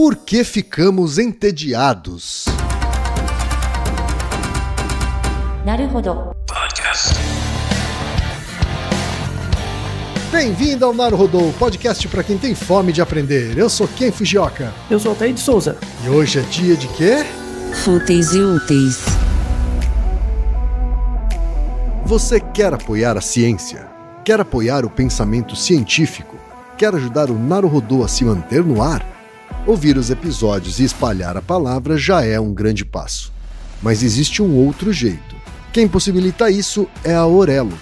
Por que ficamos entediados? Naruhodo. Bem-vindo ao Naruhodo, podcast para quem tem fome de aprender. Eu sou Ken Fujioka. Eu sou Altair de Souza. E hoje é dia de quê? Fúteis e úteis. Você quer apoiar a ciência? Quer apoiar o pensamento científico? Quer ajudar o Naruhodo a se manter no ar? Ouvir os episódios e espalhar a palavra já é um grande passo. Mas existe um outro jeito. Quem possibilita isso é a Orelo.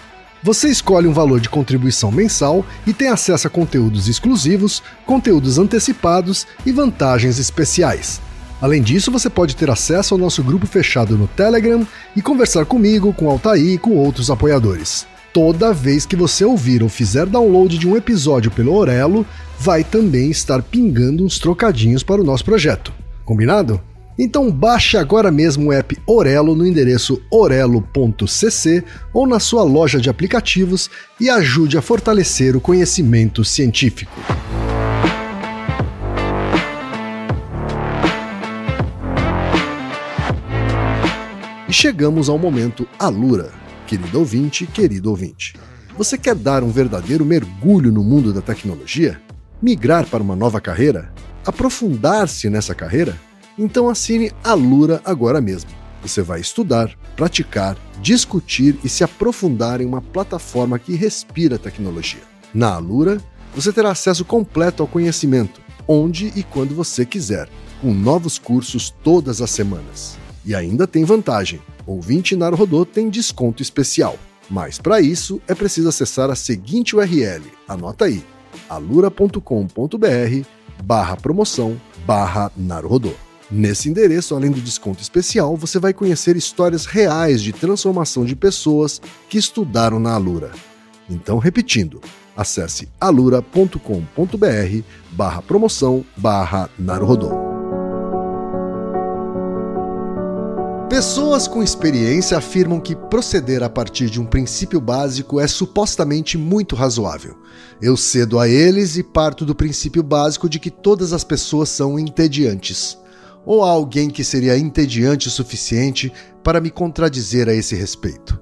Você escolhe um valor de contribuição mensal e tem acesso a conteúdos exclusivos, conteúdos antecipados e vantagens especiais. Além disso, você pode ter acesso ao nosso grupo fechado no Telegram e conversar comigo, com Altair e com outros apoiadores. Toda vez que você ouvir ou fizer download de um episódio pelo Orelo, vai também estar pingando uns trocadinhos para o nosso projeto. Combinado? Então baixe agora mesmo o app Orelo no endereço orelo.cc ou na sua loja de aplicativos e ajude a fortalecer o conhecimento científico. E chegamos ao momento Alura. Querido ouvinte, querido ouvinte. Você quer dar um verdadeiro mergulho no mundo da tecnologia? Migrar para uma nova carreira? Aprofundar-se nessa carreira? Então assine Alura agora mesmo. Você vai estudar, praticar, discutir e se aprofundar em uma plataforma que respira tecnologia. Na Alura, você terá acesso completo ao conhecimento, onde e quando você quiser, com novos cursos todas as semanas. E ainda tem vantagem, ouvinte Naruhodo tem desconto especial. Mas para isso é preciso acessar a seguinte URL, anota aí, alura.com.br/promoção/Naruhodo. Nesse endereço, além do desconto especial, você vai conhecer histórias reais de transformação de pessoas que estudaram na Alura. Então, repetindo, acesse alura.com.br/promoção/Naruhodo. Pessoas com experiência afirmam que proceder a partir de um princípio básico é supostamente muito razoável. Eu cedo a eles e parto do princípio básico de que todas as pessoas são entediantes. Ou há alguém que seria entediante o suficiente para me contradizer a esse respeito?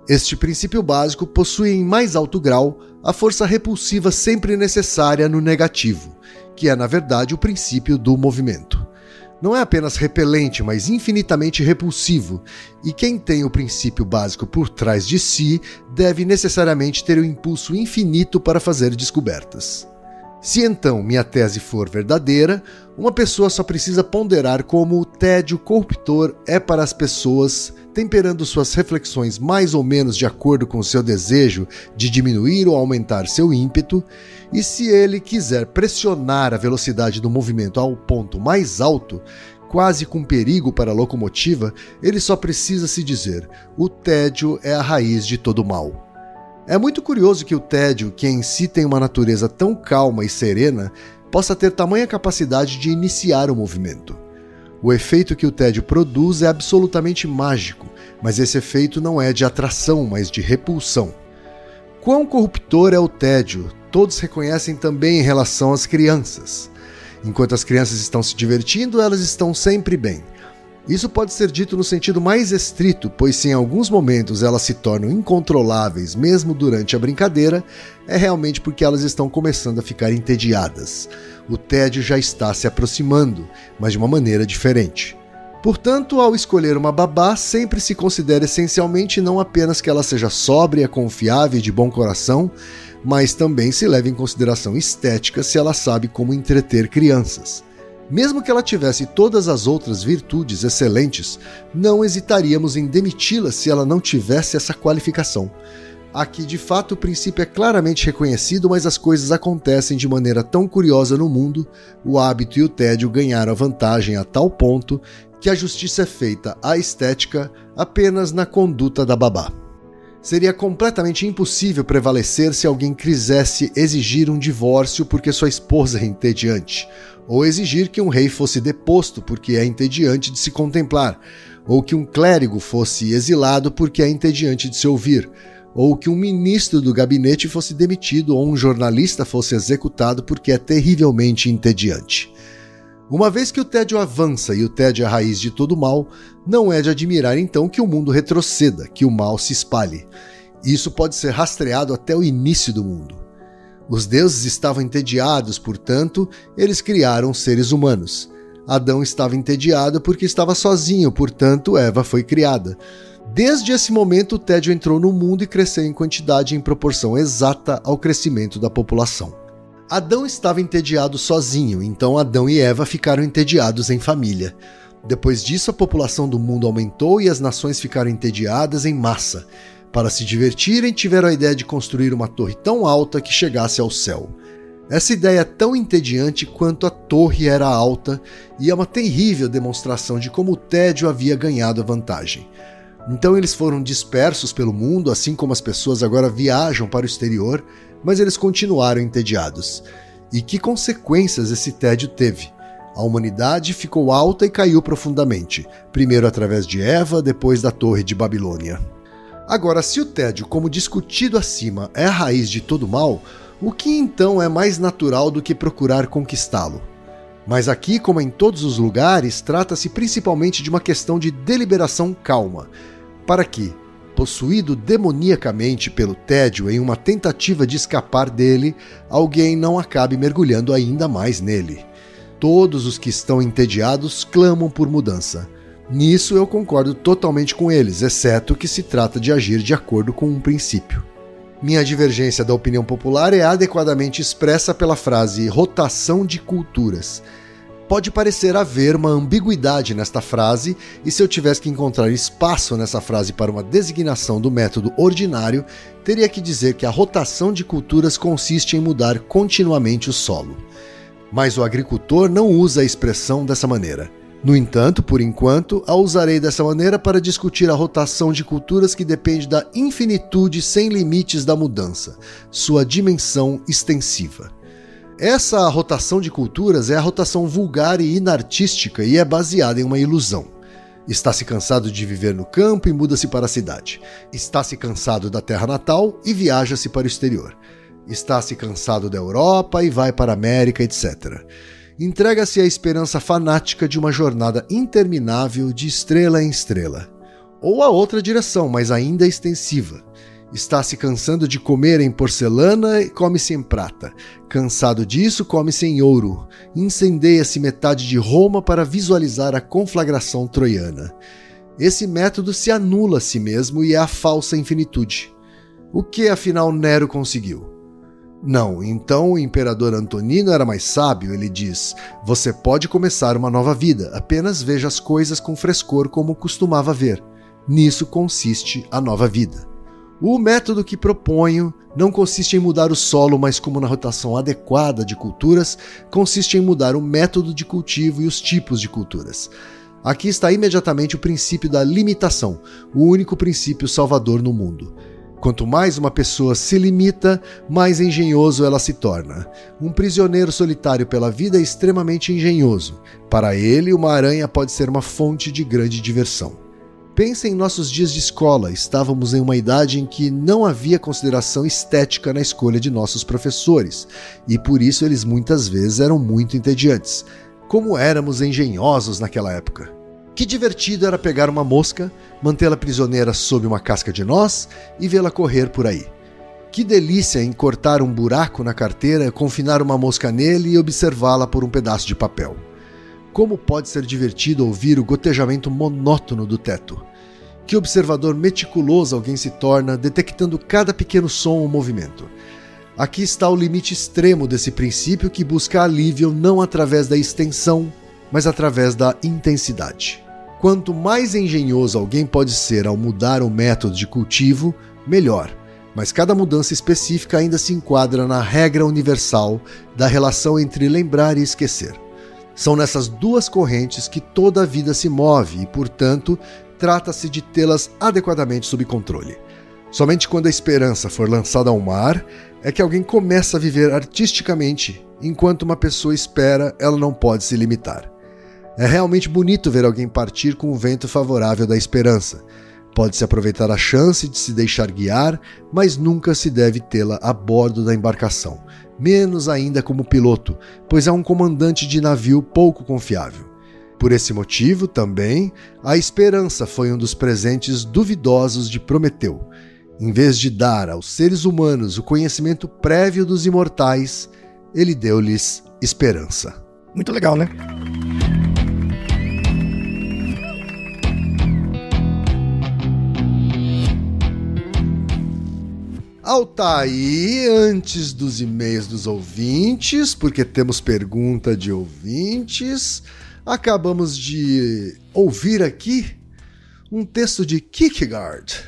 Este princípio básico possui em mais alto grau a força repulsiva sempre necessária no negativo, que é na verdade o princípio do movimento. Não é apenas repelente, mas infinitamente repulsivo, e quem tem o princípio básico por trás de si deve necessariamente ter o impulso infinito para fazer descobertas. Se então minha tese for verdadeira, uma pessoa só precisa ponderar como o tédio corruptor é para as pessoas, temperando suas reflexões mais ou menos de acordo com o seu desejo de diminuir ou aumentar seu ímpeto, e se ele quiser pressionar a velocidade do movimento ao ponto mais alto, quase com perigo para a locomotiva, ele só precisa se dizer: o tédio é a raiz de todo mal. É muito curioso que o tédio, que em si tem uma natureza tão calma e serena, possa ter tamanha capacidade de iniciar o movimento. O efeito que o tédio produz é absolutamente mágico, mas esse efeito não é de atração, mas de repulsão. Quão corruptor é o tédio, todos reconhecem também em relação às crianças. Enquanto as crianças estão se divertindo, elas estão sempre bem. Isso pode ser dito no sentido mais estrito, pois se em alguns momentos elas se tornam incontroláveis mesmo durante a brincadeira, é realmente porque elas estão começando a ficar entediadas. O tédio já está se aproximando, mas de uma maneira diferente. Portanto, ao escolher uma babá, sempre se considera essencialmente não apenas que ela seja sóbria, confiável e de bom coração, mas também se leva em consideração estética se ela sabe como entreter crianças. Mesmo que ela tivesse todas as outras virtudes excelentes, não hesitaríamos em demiti-la se ela não tivesse essa qualificação. Aqui, de fato, o princípio é claramente reconhecido, mas as coisas acontecem de maneira tão curiosa no mundo, o hábito e o tédio ganharam a vantagem a tal ponto que a justiça é feita à estética apenas na conduta da babá. Seria completamente impossível prevalecer se alguém quisesse exigir um divórcio porque sua esposa é entediante, ou exigir que um rei fosse deposto porque é entediante de se contemplar, ou que um clérigo fosse exilado porque é entediante de se ouvir, ou que um ministro do gabinete fosse demitido ou um jornalista fosse executado porque é terrivelmente entediante. Uma vez que o tédio avança e o tédio é a raiz de todo mal, não é de admirar então que o mundo retroceda, que o mal se espalhe. Isso pode ser rastreado até o início do mundo. Os deuses estavam entediados, portanto, eles criaram seres humanos. Adão estava entediado porque estava sozinho, portanto, Eva foi criada. Desde esse momento, o tédio entrou no mundo e cresceu em quantidade em proporção exata ao crescimento da população. Adão estava entediado sozinho, então Adão e Eva ficaram entediados em família. Depois disso, a população do mundo aumentou e as nações ficaram entediadas em massa. Para se divertirem, tiveram a ideia de construir uma torre tão alta que chegasse ao céu. Essa ideia é tão entediante quanto a torre era alta e é uma terrível demonstração de como o tédio havia ganhado a vantagem. Então eles foram dispersos pelo mundo, assim como as pessoas agora viajam para o exterior, mas eles continuaram entediados. E que consequências esse tédio teve? A humanidade ficou alta e caiu profundamente, primeiro através de Eva, depois da Torre de Babilônia. Agora, se o tédio, como discutido acima, é a raiz de todo mal, o que então é mais natural do que procurar conquistá-lo? Mas aqui, como em todos os lugares, trata-se principalmente de uma questão de deliberação calma, para que, possuído demoniacamente pelo tédio em uma tentativa de escapar dele, alguém não acabe mergulhando ainda mais nele. Todos os que estão entediados clamam por mudança. Nisso eu concordo totalmente com eles, exceto que se trata de agir de acordo com um princípio. Minha divergência da opinião popular é adequadamente expressa pela frase rotação de culturas. Pode parecer haver uma ambiguidade nesta frase, e se eu tivesse que encontrar espaço nessa frase para uma designação do método ordinário, teria que dizer que a rotação de culturas consiste em mudar continuamente o solo. Mas o agricultor não usa a expressão dessa maneira. No entanto, por enquanto, a usarei dessa maneira para discutir a rotação de culturas que depende da infinitude sem limites da mudança, sua dimensão extensiva. Essa rotação de culturas é a rotação vulgar e inartística e é baseada em uma ilusão. Está-se cansado de viver no campo e muda-se para a cidade. Está-se cansado da terra natal e viaja-se para o exterior. Está-se cansado da Europa e vai para a América, etc. Entrega-se à esperança fanática de uma jornada interminável de estrela em estrela. Ou a outra direção, mas ainda extensiva. Está se cansando de comer em porcelana e come-se em prata. Cansado disso, come-se em ouro. Incendeia-se metade de Roma para visualizar a conflagração troiana. Esse método se anula a si mesmo e é a falsa infinitude. O que, afinal, Nero conseguiu? Não, então o imperador Antonino era mais sábio, ele diz: você pode começar uma nova vida, apenas veja as coisas com frescor como costumava ver. Nisso consiste a nova vida. O método que proponho não consiste em mudar o solo, mas como na rotação adequada de culturas, consiste em mudar o método de cultivo e os tipos de culturas. Aqui está imediatamente o princípio da limitação, o único princípio salvador no mundo. Quanto mais uma pessoa se limita, mais engenhoso ela se torna. Um prisioneiro solitário pela vida é extremamente engenhoso. Para ele, uma aranha pode ser uma fonte de grande diversão. Pense em nossos dias de escola, estávamos em uma idade em que não havia consideração estética na escolha de nossos professores, e por isso eles muitas vezes eram muito entediantes. Como éramos engenhosos naquela época! Que divertido era pegar uma mosca, mantê-la prisioneira sob uma casca de noz e vê-la correr por aí. Que delícia em cortar um buraco na carteira, confinar uma mosca nele e observá-la por um pedaço de papel. Como pode ser divertido ouvir o gotejamento monótono do teto? Que observador meticuloso alguém se torna, detectando cada pequeno som ou movimento. Aqui está o limite extremo desse princípio que busca alívio não através da extensão, mas através da intensidade. Quanto mais engenhoso alguém pode ser ao mudar o método de cultivo, melhor. Mas cada mudança específica ainda se enquadra na regra universal da relação entre lembrar e esquecer. São nessas duas correntes que toda a vida se move e, portanto, trata-se de tê-las adequadamente sob controle. Somente quando a esperança for lançada ao mar é que alguém começa a viver artisticamente. Enquanto uma pessoa espera, ela não pode se limitar. É realmente bonito ver alguém partir com o vento favorável da esperança. Pode-se aproveitar a chance de se deixar guiar, mas nunca se deve tê-la a bordo da embarcação, menos ainda como piloto, pois é um comandante de navio pouco confiável. Por esse motivo, também, a esperança foi um dos presentes duvidosos de Prometeu. Em vez de dar aos seres humanos o conhecimento prévio dos imortais, ele deu-lhes esperança. Muito legal, né? Altair, antes dos e-mails dos ouvintes, porque temos pergunta de ouvintes, acabamos de ouvir aqui um texto de Kierkegaard.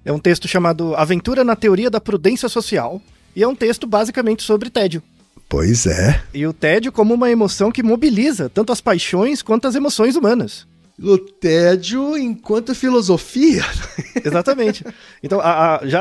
É um texto chamado Aventura na Teoria da Prudência Social, e é um texto basicamente sobre tédio. Pois é. E o tédio como uma emoção que mobiliza tanto as paixões quanto as emoções humanas. O tédio enquanto filosofia. Exatamente. Então,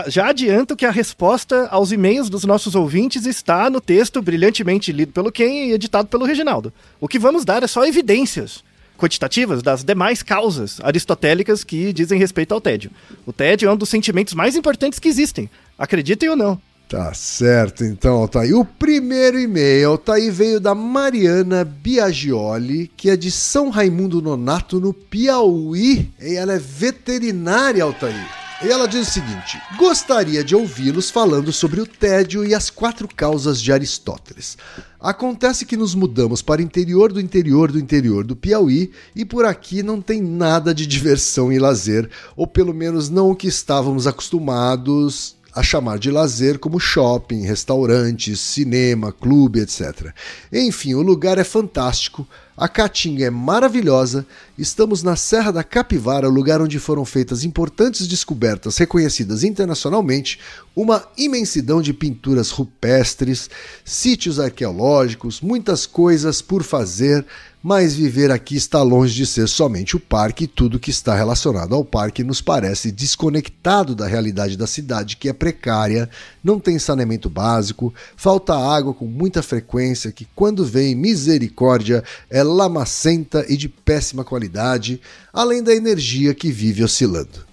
já adianto que a resposta aos e-mails dos nossos ouvintes está no texto brilhantemente lido pelo Ken e editado pelo Reginaldo. O que vamos dar é só evidências quantitativas das demais causas aristotélicas que dizem respeito ao tédio. O tédio é um dos sentimentos mais importantes que existem, acreditem ou não. Tá certo, então, Altair. O primeiro e-mail, Altair, veio da Mariana Biagioli, que é de São Raimundo Nonato, no Piauí. E ela é veterinária, Altair. E ela diz o seguinte: gostaria de ouvi-los falando sobre o tédio e as 4 causas de Aristóteles. Acontece que nos mudamos para o interior do Piauí e por aqui não tem nada de diversão e lazer, ou pelo menos não o que estávamos acostumados a chamar de lazer, como shopping, restaurantes, cinema, clube, etc. Enfim, o lugar é fantástico, a Caatinga é maravilhosa, estamos na Serra da Capivara, lugar onde foram feitas importantes descobertas reconhecidas internacionalmente, uma imensidão de pinturas rupestres, sítios arqueológicos, muitas coisas por fazer, mas viver aqui está longe de ser somente o parque e tudo que está relacionado ao parque nos parece desconectado da realidade da cidade, que é precária, não tem saneamento básico, falta água com muita frequência, que quando vem misericórdia é lamacenta e de péssima qualidade, além da energia que vive oscilando.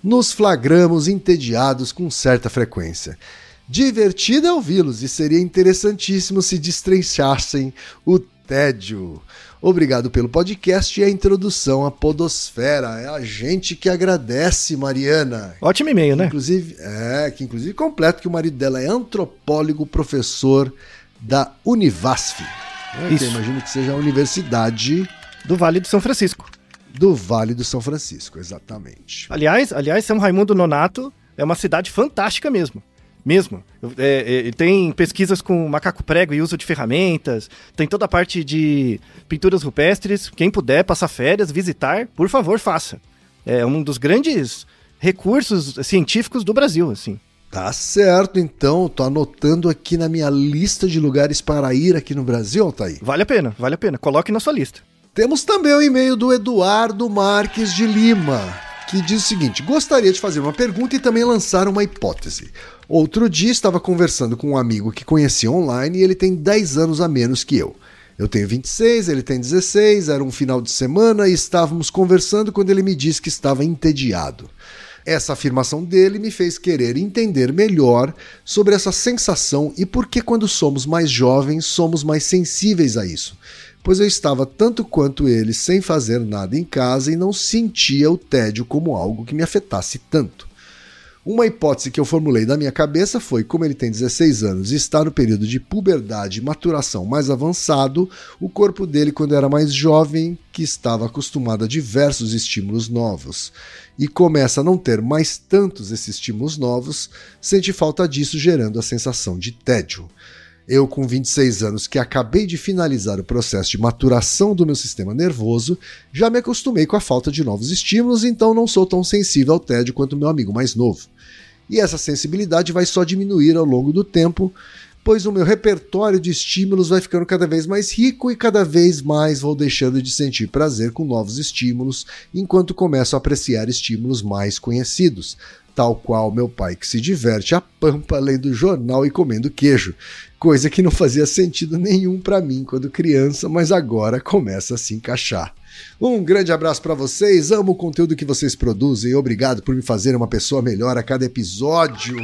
Nos flagramos entediados com certa frequência. Divertido é ouvi-los e seria interessantíssimo se destrinchassem o tédio. Obrigado pelo podcast e a introdução à podosfera. É a gente que agradece, Mariana. Ótimo e-mail, né? Que inclusive completa que o marido dela é antropólogo, professor da Univasf. Isso. Eu imagino que seja a Universidade do Vale do São Francisco. Do Vale do São Francisco, exatamente. Aliás, São Raimundo Nonato é uma cidade fantástica mesmo. Tem pesquisas com macaco prego e uso de ferramentas, tem toda a parte de pinturas rupestres. Quem puder passar férias, visitar, por favor, faça. É um dos grandes recursos científicos do Brasil, assim. Tá certo, então, tô anotando aqui na minha lista de lugares para ir aqui no Brasil, Altair. Vale a pena, coloque na sua lista. Temos também o e-mail do Eduardo Marques de Lima, que diz o seguinte: gostaria de fazer uma pergunta e também lançar uma hipótese. Outro dia estava conversando com um amigo que conheci online e ele tem 10 anos a menos que eu. Eu tenho 26, ele tem 16, era um final de semana e estávamos conversando quando ele me disse que estava entediado. Essa afirmação dele me fez querer entender melhor sobre essa sensação e por que quando somos mais jovens somos mais sensíveis a isso. Pois eu estava tanto quanto ele sem fazer nada em casa e não sentia o tédio como algo que me afetasse tanto. Uma hipótese que eu formulei da minha cabeça foi: como ele tem 16 anos e está no período de puberdade e maturação mais avançado, o corpo dele, quando era mais jovem, que estava acostumado a diversos estímulos novos, e começa a não ter mais tantos esses estímulos novos, sente falta disso, gerando a sensação de tédio. Eu, com 26 anos, que acabei de finalizar o processo de maturação do meu sistema nervoso, já me acostumei com a falta de novos estímulos, então não sou tão sensível ao tédio quanto meu amigo mais novo. E essa sensibilidade vai só diminuir ao longo do tempo, pois o meu repertório de estímulos vai ficando cada vez mais rico e cada vez mais vou deixando de sentir prazer com novos estímulos, enquanto começo a apreciar estímulos mais conhecidos, tal qual meu pai que se diverte a pampa lendo jornal e comendo queijo, coisa que não fazia sentido nenhum pra mim quando criança, mas agora começa a se encaixar. Um grande abraço pra vocês, amo o conteúdo que vocês produzem e obrigado por me fazerem uma pessoa melhor a cada episódio.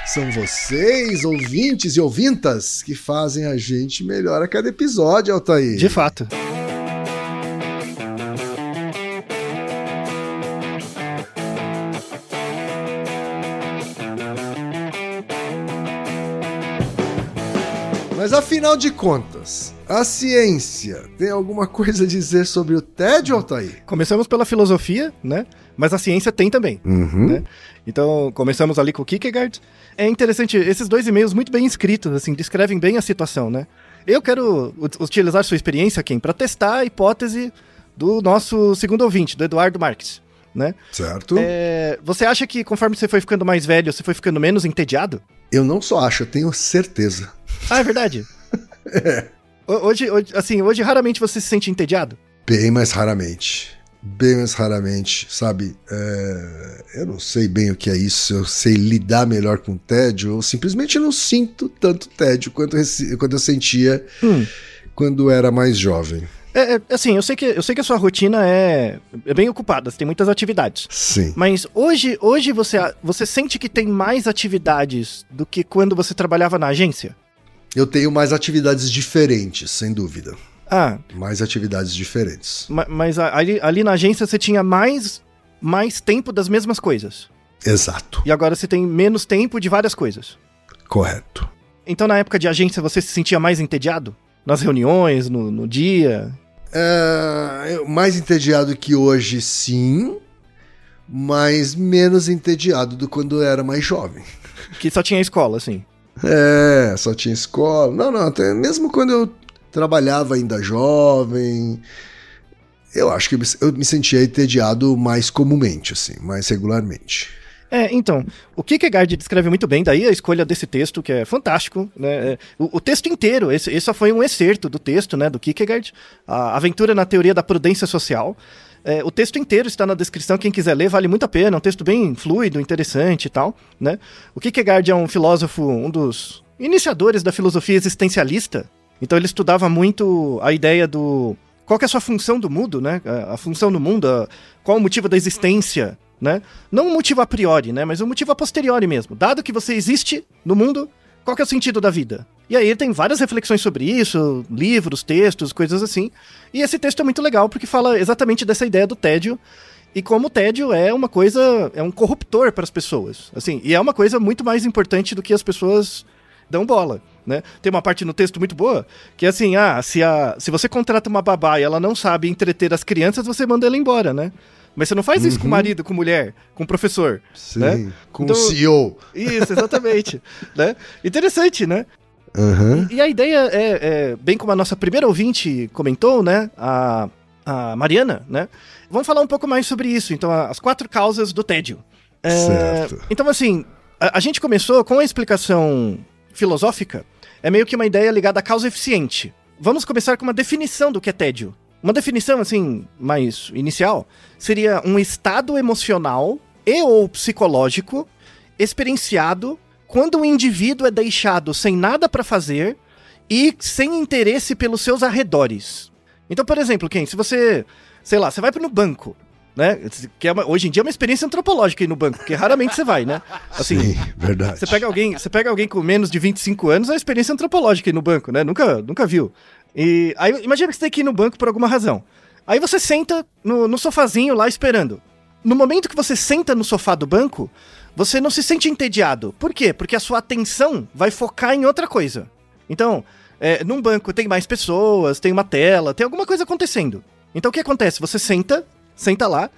São vocês, ouvintes e ouvintas, que fazem a gente melhor a cada episódio, Altair. De fato. Mas afinal de contas, a ciência tem alguma coisa a dizer sobre o tédio, Altair? Começamos pela filosofia, né? Mas a ciência tem também. Né? Então, começamos ali com o Kierkegaard. É interessante, esses 2 e-mails muito bem escritos, assim, descrevem bem a situação, né? Eu quero utilizar sua experiência, Ken, para testar a hipótese do nosso segundo ouvinte, do Eduardo Marques, né? Certo. Você acha que conforme você foi ficando mais velho, você foi ficando menos entediado? Eu não só acho, eu tenho certeza. Ah, é verdade? Hoje raramente você se sente entediado? Bem mais raramente, sabe? Eu não sei bem o que é isso, eu sei lidar melhor com tédio, eu simplesmente não sinto tanto tédio quanto eu sentia quando era mais jovem. Assim, eu sei que a sua rotina é bem ocupada, você tem muitas atividades. Sim. Mas hoje você sente que tem mais atividades do que quando você trabalhava na agência? Eu tenho mais atividades diferentes, sem dúvida. Mais atividades diferentes. Mas ali na agência você tinha mais tempo das mesmas coisas. Exato. E agora você tem menos tempo de várias coisas. Correto. Então na época de agência você se sentia mais entediado? Nas reuniões, no dia? Mais entediado que hoje, sim. Mas menos entediado do quando eu era mais jovem. Que só tinha escola, assim. Só tinha escola. Não, até mesmo quando eu trabalhava ainda jovem, eu acho que eu me sentia entediado mais comumente, assim, mais regularmente. Então, o Kierkegaard descreve muito bem, daí a escolha desse texto, que é fantástico, né? O texto inteiro, esse só foi um excerto do texto, né, do Kierkegaard, a aventura na teoria da prudência social. O texto inteiro está na descrição, quem quiser ler, vale muito a pena, é um texto bem fluido, interessante e tal, né? O Kierkegaard é um filósofo, um dos iniciadores da filosofia existencialista, então ele estudava muito a ideia do... Qual que é a sua função do mundo, né? A função do mundo, qual o motivo da existência, né? Não um motivo a priori, né? Mas um motivo a posteriori mesmo. Dado que você existe no mundo, qual que é o sentido da vida? E aí ele tem várias reflexões sobre isso, livros, textos, coisas assim. E esse texto é muito legal porque fala exatamente dessa ideia do tédio e como o tédio é uma coisa, é um corruptor para as pessoas. Assim, e é uma coisa muito mais importante do que as pessoas dão bola, né? Tem uma parte no texto muito boa, que é assim, se você contrata uma babá e ela não sabe entreter as crianças, você manda ela embora, né? Mas você não faz isso com o marido, com mulher, com o professor. Sim, né? Com o CEO. Isso, exatamente. Né? Interessante, né? E a ideia é, bem como a nossa primeira ouvinte comentou, né? A Mariana, né? Vamos falar um pouco mais sobre isso. Então, as 4 causas do tédio. Certo. Então, assim, a gente começou com a explicação filosófica, é meio que uma ideia ligada à causa eficiente. Vamos começar com uma definição do que é tédio. Uma definição, assim, mais inicial, seria um estado emocional e ou psicológico experienciado quando o indivíduo é deixado sem nada para fazer e sem interesse pelos seus arredores. Então, por exemplo, se você, sei lá, você vai no banco, né? Que hoje em dia é uma experiência antropológica ir no banco, porque raramente você vai, né? Assim, sim, verdade. Você pega alguém com menos de 25 anos, é uma experiência antropológica ir no banco, né? Nunca viu. E aí, imagina que você tem que ir no banco por alguma razão. Aí você senta no sofazinho lá esperando. No momento que você senta no sofá do banco, você não se sente entediado. Por quê? Porque a sua atenção vai focar em outra coisa. Então, num banco tem mais pessoas, tem uma tela, tem alguma coisa acontecendo. Então o que acontece? Você senta lá,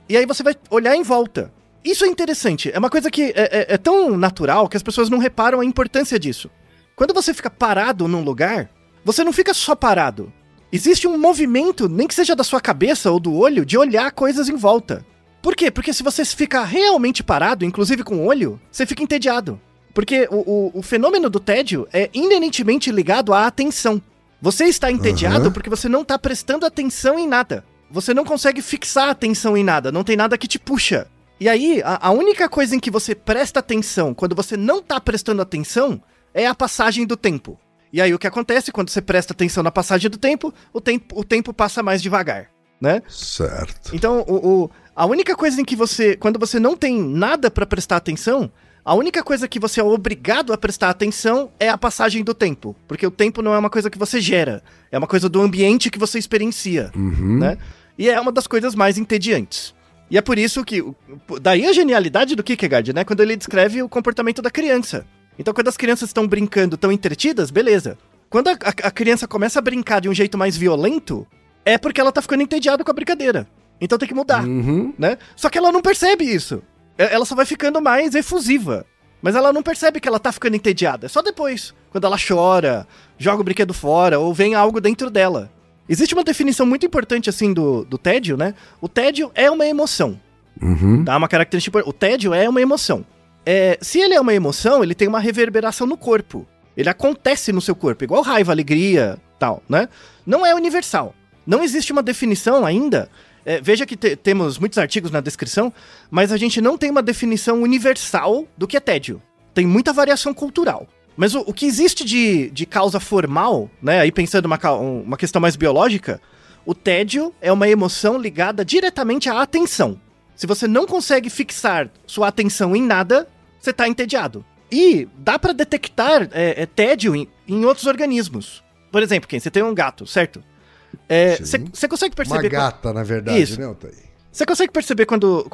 e aí você vai olhar em volta. Isso é interessante, é uma coisa que é tão natural que as pessoas não reparam a importância disso. Quando você fica parado num lugar, você não fica só parado. Existe um movimento, nem que seja da sua cabeça ou do olho, de olhar coisas em volta. Por quê? Porque se você ficar realmente parado, inclusive com o olho, você fica entediado. Porque o fenômeno do tédio é inerentemente ligado à atenção. Você está entediado porque você não está prestando atenção em nada. Você não consegue fixar a atenção em nada, não tem nada que te puxa. E aí, a única coisa em que você presta atenção quando você não tá prestando atenção é a passagem do tempo. E aí o que acontece quando você presta atenção na passagem do tempo, o tempo passa mais devagar, né? Certo. Então, a única coisa em que você, quando você não tem nada pra prestar atenção, a única coisa que você é obrigado a prestar atenção é a passagem do tempo. Porque o tempo não é uma coisa que você gera, é uma coisa do ambiente que você experiencia, né? E é uma das coisas mais entediantes. E é por isso que, daí a genialidade do Kierkegaard, né? Quando ele descreve o comportamento da criança. Então, quando as crianças estão brincando, estão entretidas, beleza. Quando a criança começa a brincar de um jeito mais violento, é porque ela tá ficando entediada com a brincadeira. Então tem que mudar, né? Só que ela não percebe isso. Ela só vai ficando mais efusiva. Mas ela não percebe que ela tá ficando entediada. É só depois, quando ela chora, joga o brinquedo fora, ou vem algo dentro dela. Existe uma definição muito importante, assim, do tédio, né? O tédio é uma emoção. Tá? Uma característica... O tédio é uma emoção. Se ele é uma emoção, ele tem uma reverberação no corpo. Ele acontece no seu corpo, igual raiva, alegria, tal, né? Não é universal. Não existe uma definição ainda. Veja que temos muitos artigos na descrição, mas a gente não tem uma definição universal do que é tédio. Tem muita variação cultural. Mas o que existe de causa formal, né, aí pensando uma questão mais biológica, o tédio é uma emoção ligada diretamente à atenção. Se você não consegue fixar sua atenção em nada, você está entediado. E dá para detectar tédio em outros organismos. Por exemplo, você tem um gato, certo? Você consegue perceber... Uma gata, na verdade, isso, né, Altair? Você consegue perceber quando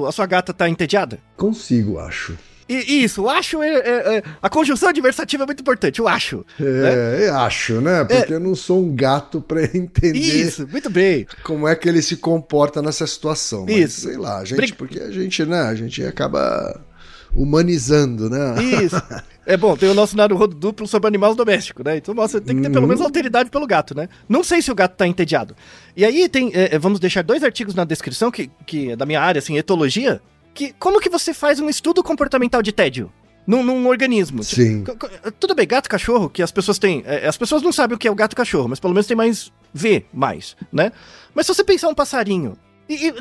a sua gata está entediada? Consigo, acho. Isso, o acho a conjunção adversativa é muito importante, o acho. Né? Eu acho, né? Porque eu não sou um gato pra entender. Isso, muito bem. Como é que ele se comporta nessa situação. Mas, isso. Sei lá, porque a gente acaba humanizando, né? Isso. É bom, tem o nosso Naruhodo duplo sobre animais domésticos, né? Então, nossa, tem que ter pelo menos alteridade pelo gato, né? Não sei se o gato tá entediado. E aí tem, vamos deixar 2 artigos na descrição, que é da minha área, assim, etologia, como que você faz um estudo comportamental de tédio num organismo? Sim. Tudo bem, gato e cachorro, que as pessoas têm... as pessoas não sabem o que é o gato e cachorro, mas pelo menos tem mais... Vê mais, né? Mas se você pensar um passarinho,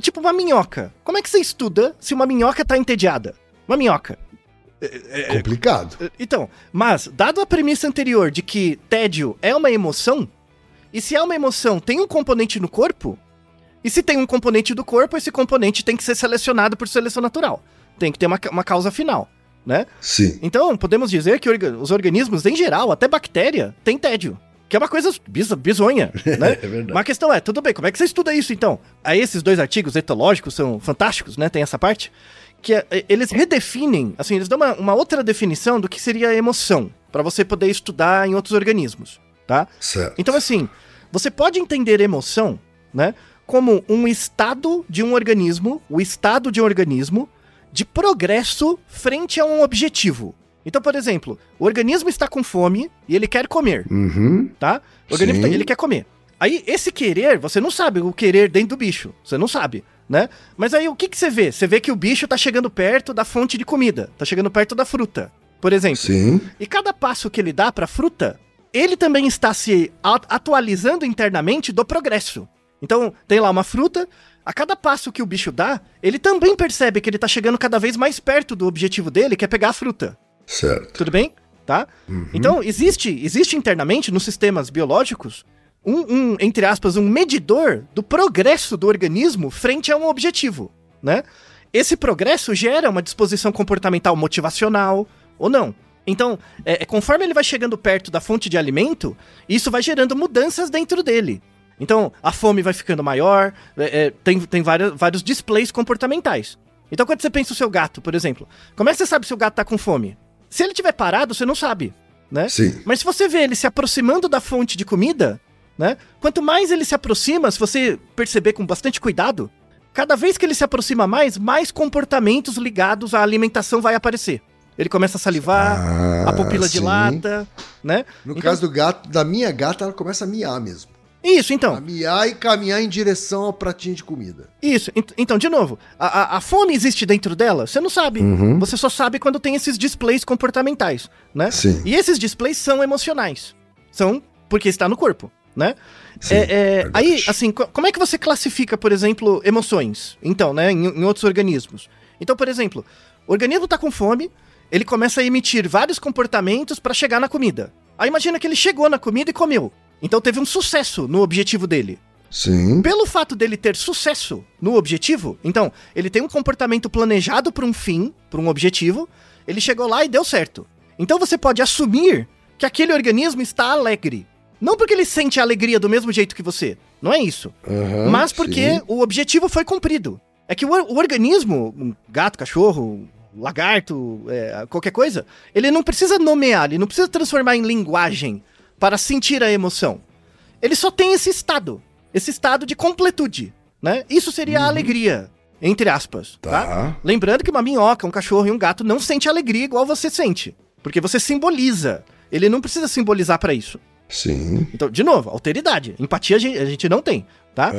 tipo uma minhoca, como é que você estuda se uma minhoca tá entediada? Uma minhoca. Complicado. Então, mas, dado a premissa anterior de que tédio é uma emoção, e se é uma emoção, tem um componente no corpo... E se tem um componente do corpo, esse componente tem que ser selecionado por seleção natural. Tem que ter uma causa final, né? Sim. Então, podemos dizer que os organismos, em geral, até bactéria, tem tédio. Que é uma coisa bizonha, né? É verdade. Mas a questão tudo bem, como é que você estuda isso, então? Aí esses 2 artigos etológicos são fantásticos, né? Tem essa parte. Que eles redefinem, assim, eles dão uma outra definição do que seria a emoção. Pra você poder estudar em outros organismos, tá? Certo. Então, assim, você pode entender emoção, né? Como um estado de um organismo, o estado de um organismo de progresso frente a um objetivo. Então, por exemplo, o organismo está com fome e ele quer comer, tá? O organismo ele quer comer. Aí, esse querer, você não sabe o querer dentro do bicho, você não sabe, né? Mas aí, o que você vê? Você vê que o bicho tá chegando perto da fonte de comida, tá chegando perto da fruta, por exemplo. Sim. E cada passo que ele dá pra fruta, ele também está se atualizando internamente do progresso. Então, tem lá uma fruta, a cada passo que o bicho dá, ele também percebe que ele tá chegando cada vez mais perto do objetivo dele, que é pegar a fruta. Certo. Tudo bem? Tá? Então, existe internamente, nos sistemas biológicos, entre aspas, um medidor do progresso do organismo frente a um objetivo, né? Esse progresso gera uma disposição comportamental motivacional, ou não. Então, conforme ele vai chegando perto da fonte de alimento, isso vai gerando mudanças dentro dele. Então, a fome vai ficando maior, tem vários displays comportamentais. Então, quando você pensa o seu gato, por exemplo, como é que você sabe se o gato tá com fome? Se ele estiver parado, você não sabe, né? Sim. Mas se você vê ele se aproximando da fonte de comida, né? Quanto mais ele se aproxima, se você perceber com bastante cuidado, cada vez que ele se aproxima mais comportamentos ligados à alimentação vai aparecer. Ele começa a salivar, a pupila dilata, né? No caso do gato, da minha gata, ela começa a miar mesmo. Isso, então. A miar e caminhar em direção ao pratinho de comida. Isso, então, de novo, a fome existe dentro dela? Você não sabe. Você só sabe quando tem esses displays comportamentais, né? Sim. E esses displays são emocionais. São porque está no corpo. né? Sim, Aí, assim, como é que você classifica, por exemplo, emoções? Então, né, em outros organismos. Então, por exemplo, o organismo tá com fome, ele começa a emitir vários comportamentos para chegar na comida. Aí imagina que ele chegou na comida e comeu. Então teve um sucesso no objetivo dele. Sim. Pelo fato dele ter sucesso no objetivo, então, ele tem um comportamento planejado para um fim, para um objetivo, ele chegou lá e deu certo. Então você pode assumir que aquele organismo está alegre. Não porque ele sente a alegria do mesmo jeito que você, não é isso. Mas porque o objetivo foi cumprido. É que o organismo, um gato, cachorro, lagarto, qualquer coisa, ele não precisa nomear, ele não precisa transformar em linguagem para sentir a emoção. Ele só tem esse estado de completude, né? Isso seria a alegria, entre aspas, tá? Lembrando que uma minhoca, um cachorro e um gato não sente alegria igual você sente, porque você simboliza. Ele não precisa simbolizar para isso. Sim. Então, de novo, alteridade. Empatia a gente não tem, tá?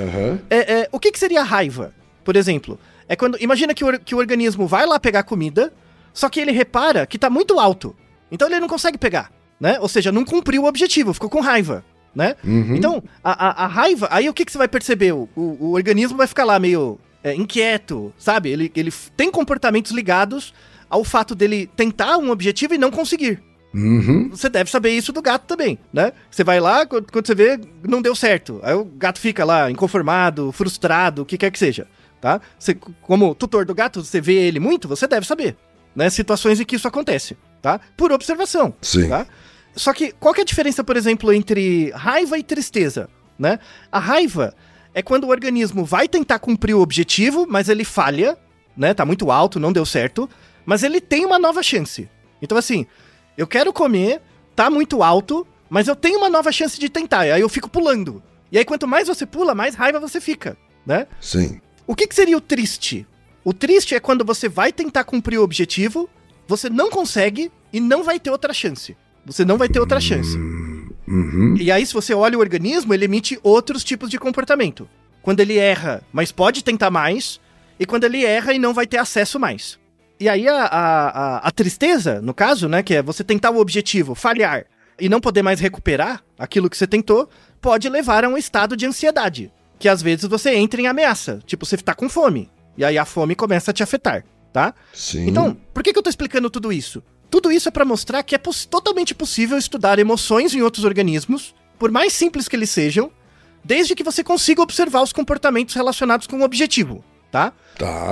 O que seria raiva? Por exemplo, é quando... Imagina que o organismo vai lá pegar comida, só que ele repara que tá muito alto. Então ele não consegue pegar, né? Ou seja, não cumpriu o objetivo, ficou com raiva, né? Então, a raiva... Aí o que você vai perceber? O organismo vai ficar lá meio inquieto, sabe? Ele tem comportamentos ligados ao fato dele tentar um objetivo e não conseguir. Você deve saber isso do gato também, né? Você vai lá, quando você vê, não deu certo. Aí o gato fica lá inconformado, frustrado, o que quer que seja, tá? Você, como tutor do gato, você vê ele muito, você deve saber, né? Situações em que isso acontece, tá? Por observação, sim, tá? Só que qual que é a diferença, por exemplo, entre raiva e tristeza, né? A raiva é quando o organismo vai tentar cumprir o objetivo, mas ele falha, né? Tá muito alto, não deu certo, mas ele tem uma nova chance. Então, assim... Eu quero comer, tá muito alto, mas eu tenho uma nova chance de tentar. Aí eu fico pulando. E aí quanto mais você pula, mais raiva você fica, né? Sim. O que seria o triste? O triste é quando você vai tentar cumprir o objetivo, você não consegue e não vai ter outra chance. Você não vai ter outra chance. E aí se você olha o organismo, ele emite outros tipos de comportamento. Quando ele erra, mas pode tentar mais, e quando ele erra e não vai ter acesso mais. E aí a tristeza, no caso, né, que é você tentar o objetivo, falhar e não poder mais recuperar aquilo que você tentou, pode levar a um estado de ansiedade, que às vezes você entra em ameaça, tipo você tá com fome, e aí a fome começa a te afetar, tá? Sim. Então, por que eu tô explicando tudo isso? Tudo isso é pra mostrar que é totalmente possível estudar emoções em outros organismos, por mais simples que eles sejam, desde que você consiga observar os comportamentos relacionados com o objetivo, tá?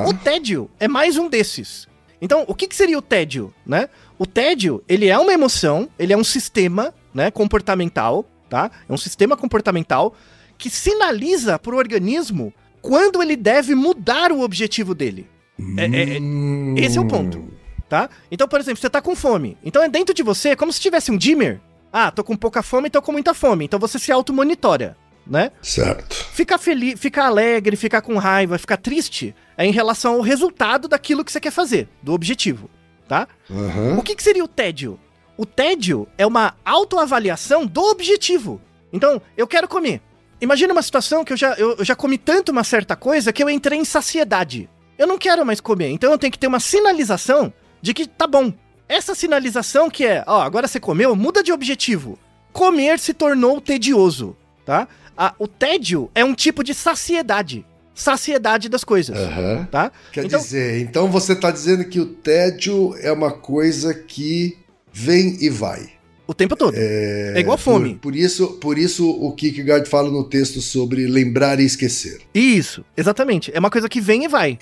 O tédio é mais um desses. Então, o que seria o tédio, né? O tédio, ele é uma emoção, ele é um sistema, né, comportamental, tá? É um sistema comportamental que sinaliza pro organismo quando ele deve mudar o objetivo dele. Esse é o ponto, tá? Então, por exemplo, você tá com fome. Então, dentro de você, é como se tivesse um dimmer. Ah, tô com pouca fome, tô com muita fome. Então, você se automonitora, né? Certo. Ficar feliz, ficar alegre, ficar com raiva, ficar triste é em relação ao resultado daquilo que você quer fazer, do objetivo, tá? O que seria o tédio? O tédio é uma autoavaliação do objetivo. Então, eu quero comer. Imagina uma situação que eu já comi tanto uma certa coisa que eu entrei em saciedade. Eu não quero mais comer, então eu tenho que ter uma sinalização de que tá bom. Essa sinalização que é, ó, agora você comeu, muda de objetivo. Comer se tornou tedioso, tá? O tédio é um tipo de saciedade. Saciedade das coisas, tá? Quer dizer, então você tá dizendo que o tédio é uma coisa que vem e vai. O tempo todo. É igual fome. Por isso o Kierkegaard fala no texto sobre lembrar e esquecer. Isso, exatamente. É uma coisa que vem e vai,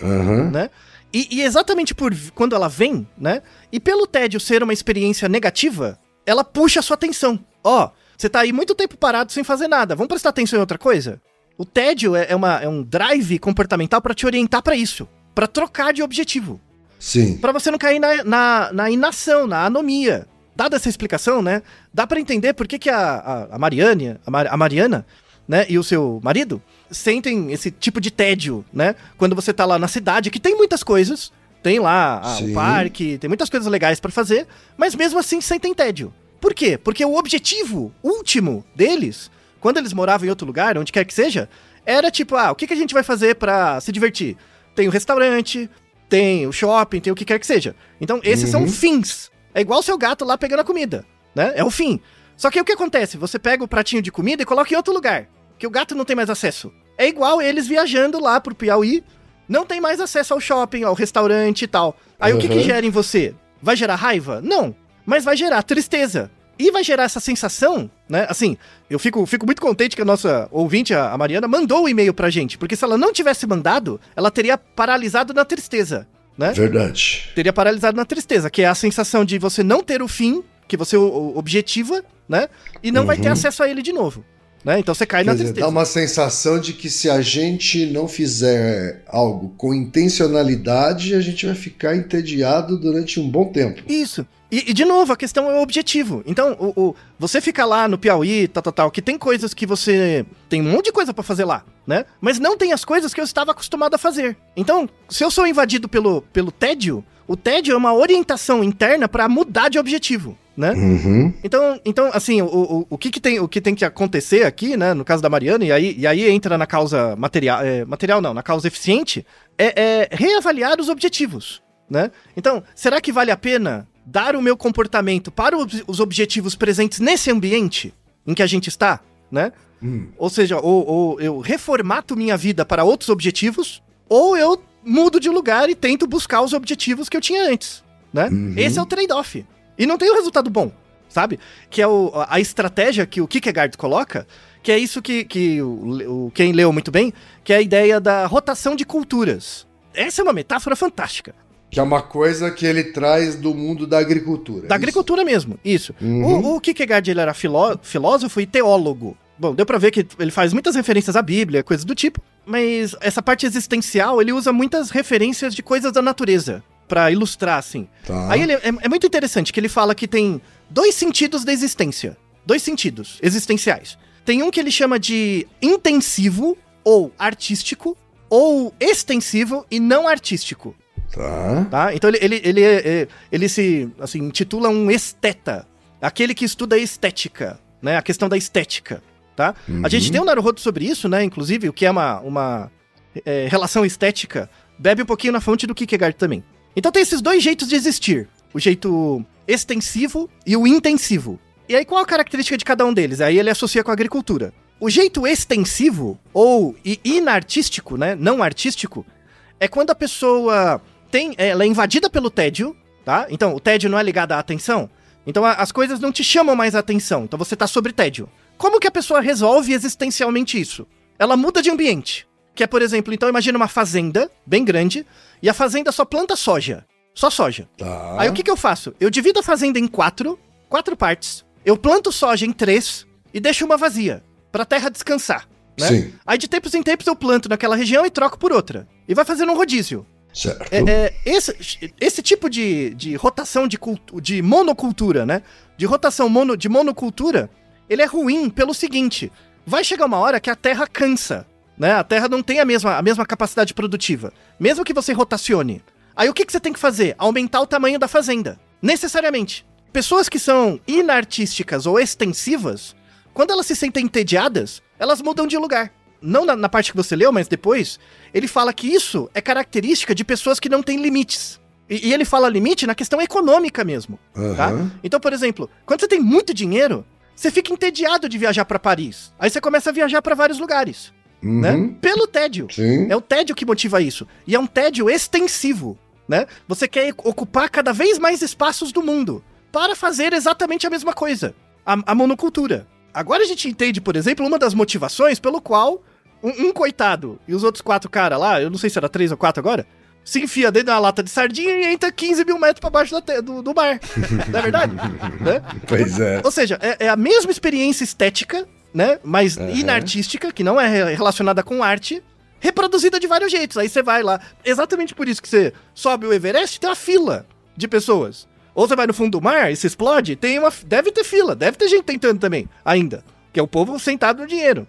né? E exatamente por quando ela vem, né? E pelo tédio ser uma experiência negativa, ela puxa a sua atenção. Ó, você tá aí muito tempo parado sem fazer nada. Vamos prestar atenção em outra coisa? O tédio é um drive comportamental pra te orientar pra isso. Pra trocar de objetivo. Sim. Pra você não cair na inação, na anomia. Dada essa explicação, né? Dá pra entender por que a Mariana, né? E o seu marido sentem esse tipo de tédio, né? Quando você tá lá na cidade, que tem muitas coisas. Tem lá o parque, tem muitas coisas legais pra fazer. Mas mesmo assim sentem tédio. Por quê? Porque o objetivo último deles, quando eles moravam em outro lugar, onde quer que seja, era tipo, o que a gente vai fazer pra se divertir? Tem o restaurante, tem o shopping, tem o que quer que seja. Então, esses são fins. É igual o seu gato lá pegando a comida, né? É o fim. Só que o que acontece? Você pega o pratinho de comida e coloca em outro lugar, que o gato não tem mais acesso. É igual eles viajando lá pro Piauí, não tem mais acesso ao shopping, ao restaurante e tal. Aí o que gera em você? Vai gerar raiva? Não, mas vai gerar tristeza. E vai gerar essa sensação, né? Assim, eu fico muito contente que a nossa ouvinte, a Mariana, mandou o e-mail pra gente. Porque se ela não tivesse mandado, ela teria paralisado na tristeza, né? Verdade. Teria paralisado na tristeza, que é a sensação de você não ter o fim, que você objetiva, né? E não vai ter acesso a ele de novo, né? Então você cai na tristeza. Dá uma sensação de que se a gente não fizer algo com intencionalidade, a gente vai ficar entediado durante um bom tempo. Isso. E de novo, a questão é o objetivo. Então, você fica lá no Piauí, tal, que tem coisas que você... Tem um monte de coisa pra fazer lá, né? Mas não tem as coisas que eu estava acostumado a fazer. Então, se eu sou invadido pelo tédio, o tédio é uma orientação interna pra mudar de objetivo, né? Então assim, o que tem que acontecer aqui, né? No caso da Mariana, e aí entra na causa material não, na causa eficiente, é reavaliar os objetivos, né? Então, será que vale a pena dar o meu comportamento para os objetivos presentes nesse ambiente em que a gente está, né? Ou seja, ou eu reformato minha vida para outros objetivos, ou eu mudo de lugar e tento buscar os objetivos que eu tinha antes, né? Esse é o trade-off. E não tem um resultado bom, sabe? Que é a estratégia que o Kierkegaard coloca, que é isso que quem leu muito bem, que é a ideia da rotação de culturas. Essa é uma metáfora fantástica. Que é uma coisa que ele traz do mundo da agricultura. Da agricultura mesmo, isso. O Kierkegaard, ele era filósofo e teólogo. Bom, deu pra ver que ele faz muitas referências à Bíblia, coisas do tipo, mas essa parte existencial, ele usa muitas referências de coisas da natureza pra ilustrar, assim. Tá. Aí ele é muito interessante que ele fala que tem 2 sentidos da existência. 2 sentidos existenciais. Tem um que ele chama de intensivo ou artístico, ou extensivo e não artístico. Tá? Então ele se assim, intitula um esteta, aquele que estuda a estética, né? A questão da estética, tá? A gente tem um Naruhodo sobre isso, né? Inclusive, o que é uma relação estética, bebe um pouquinho na fonte do Kierkegaard também. Então tem esses 2 jeitos de existir, o jeito extensivo e o intensivo. E aí qual a característica de cada um deles? Aí ele associa com a agricultura. O jeito extensivo ou inartístico, né? Não artístico, é quando a pessoa ela é invadida pelo tédio, tá? Então, o tédio não é ligado à atenção. Então, as coisas não te chamam mais a atenção. Então, você tá sobre tédio. Como que a pessoa resolve existencialmente isso? Ela muda de ambiente. Que é, por exemplo, então, imagina uma fazenda bem grande e a fazenda só planta soja. Só soja. Tá. Aí, o que eu faço? Eu divido a fazenda em 4 partes. Eu planto soja em 3 e deixo uma vazia, pra terra descansar, né? Sim. Aí, de tempos em tempos, eu planto naquela região e troco por outra. E vai fazendo um rodízio. Certo. Esse tipo de rotação de monocultura, né? De rotação de monocultura, ele é ruim pelo seguinte: vai chegar uma hora que a terra cansa, né? A terra não tem a mesma capacidade produtiva, mesmo que você rotacione. Aí o que você tem que fazer? Aumentar o tamanho da fazenda, necessariamente. Pessoas que são inartísticas ou extensivas, quando elas se sentem entediadas, elas mudam de lugar. Não na parte que você leu, mas depois, ele fala que isso é característica de pessoas que não têm limites. E ele fala limite na questão econômica mesmo, tá? Então, por exemplo, quando você tem muito dinheiro, você fica entediado de viajar pra Paris. Aí você começa a viajar pra vários lugares, né? Pelo tédio. Sim. É o tédio que motiva isso. E é um tédio extensivo, né? Você quer ocupar cada vez mais espaços do mundo para fazer exatamente a mesma coisa. A monocultura. Agora a gente entende, por exemplo, uma das motivações pelo qual um coitado e os outros 4 caras lá, eu não sei se era 3 ou 4 agora, se enfia dentro de uma lata de sardinha e entra 15 mil metros pra baixo do mar. Não é verdade? Né? Pois é. Ou seja, é a mesma experiência estética, né? Mas inartística, que não é relacionada com arte, reproduzida de vários jeitos. Aí você vai lá. Exatamente por isso que você sobe o Everest, tem uma fila de pessoas. Ou você vai no fundo do mar e se explode, deve ter fila, deve ter gente tentando também, ainda. Que é o povo sentado no dinheiro.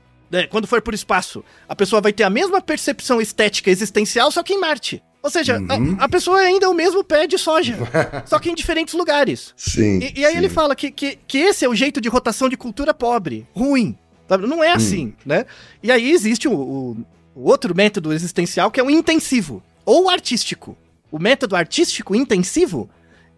Quando for por espaço, a pessoa vai ter a mesma percepção estética existencial, só que em Marte. Ou seja, a pessoa ainda é o mesmo pé de soja, só que em diferentes lugares. Sim. E aí ele fala que esse é o jeito de rotação de cultura pobre, ruim. Sabe? Não é assim, né? E aí existe o outro método existencial, que é o intensivo, ou artístico. O método artístico intensivo